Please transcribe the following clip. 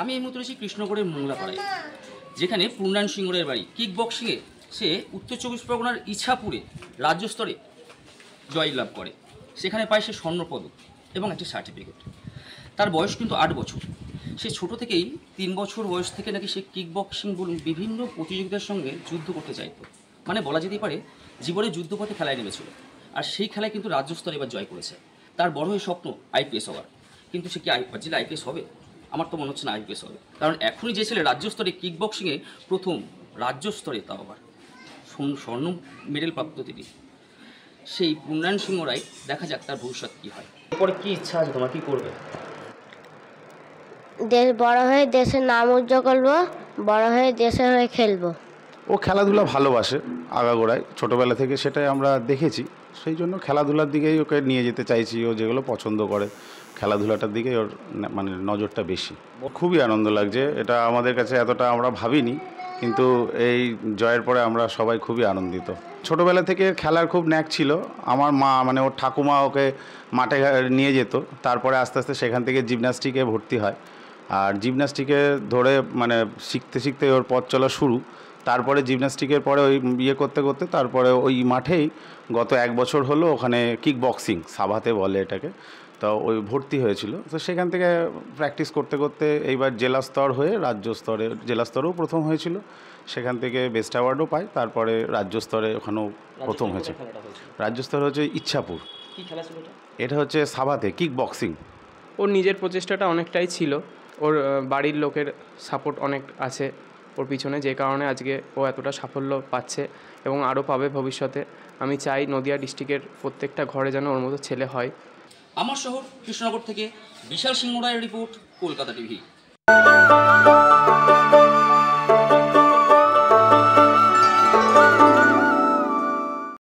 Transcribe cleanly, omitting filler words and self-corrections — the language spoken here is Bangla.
আমি এই মুহূর্তে রয়েছি কৃষ্ণগড়ের মোংলাপাড়ায়, যেখানে পূর্ণায়ন সিংহরের বাড়ি। কিক বক্সিংয়ে সে উত্তর চব্বিশ পরগনার ইছাপুরে রাজ্য স্তরে জয়লাভ করে। সেখানে পায় সে স্বর্ণপদক এবং একটি সার্টিফিকেট। তার বয়স কিন্তু 8 বছর। সে ছোট থেকেই 3 বছর বয়স থেকে নাকি সে কিক বক্সিং বলুন বিভিন্ন প্রতিযোগিতার সঙ্গে যুদ্ধ করতে চাইতো। মানে বলা যেতেই পারে জীবনে যুদ্ধপথে খেলায় নেমেছিল। আর সেই খেলায় কিন্তু রাজ্য স্তরে এবার জয় করেছে। তার বড় হয়ে স্বপ্ন আইপিএস হওয়ার, কিন্তু সে কি জেলা আইপিএস হবে? আমার তো মনে হচ্ছে না আইপিএস হবে, কারণ এখনই যে ছেলে রাজ্য স্তরে কিক বক্সিংয়ে প্রথম রাজ্য স্তরে, তাও আবার স্বর্ণ মেডেল প্রাপ্ত তিনি, সেই পূর্ণায়ন সিংহ রায়। দেখা যাক তার ভবিষ্যৎ কী হয়। এরপরে কী ইচ্ছা আছে তোমার, কী করবে? দেশ বড় হয়ে দেশের নাম উজ্জ্বল করবো, বড় হয়ে দেশের হয়ে খেলবো। ও খেলাধুলা ভালোবাসে আগাগোড়ায়, ছোটোবেলা থেকে সেটাই আমরা দেখেছি। সেই জন্য খেলাধুলার দিকেই ওকে নিয়ে যেতে চাইছি। ও যেগুলো পছন্দ করে খেলাধুলাটার দিকেই ওর মানে নজরটা বেশি। খুবই আনন্দ লাগছে, এটা আমাদের কাছে এতটা আমরা ভাবিনি, কিন্তু এই জয়ের পরে আমরা সবাই খুবই আনন্দিত। ছোটোবেলা থেকে খেলার খুব ন্যাক ছিল। আমার মা মানে ওর ঠাকুমা ওকে মাঠে নিয়ে যেত, তারপরে আস্তে আস্তে সেখান থেকে জিমন্যাস্টিকে ভর্তি হয়। আর জিমন্যাস্টিকে ধরে মানে শিখতে শিখতে ওর পথ চলা শুরু। তারপরে জিমন্যাস্টিকের পরে ওই করতে করতে তারপরে ওই মাঠেই গত 1 বছর হলো ওখানে কিক বক্সিং সাভাতে বলে এটাকে, তো ওই ভর্তি হয়েছিল। তো সেখান থেকে প্র্যাকটিস করতে করতে এইবার জেলা স্তর হয়ে রাজ্য স্তরে, জেলা স্তরেও প্রথম হয়েছিল, সেখান থেকে বেস্ট অ্যাওয়ার্ডও পায়। তারপরে রাজ্য স্তরে ওখানেও প্রথম হয়েছে। রাজ্য স্তর হচ্ছে ইচ্ছাপুর। কী খেলা ছিল এটা হচ্ছে সাভাতে কিক বক্সিং। ওর নিজের প্রচেষ্টাটা অনেকটাই ছিল, ওর বাড়ির লোকের সাপোর্ট অনেক আছে ওর পিছনে, যে কারণে আজকে ও এতটা সাফল্য পাচ্ছে এবং আরও পাবে ভবিষ্যতে। আমি চাই নদিয়া ডিস্ট্রিক্টের প্রত্যেকটা ঘরে যেন ওর মতো ছেলে হয়। আমার শহর কৃষ্ণনগর থেকে বিশাল সিংহ রায়ের রিপোর্ট, কলকাতা টিভি।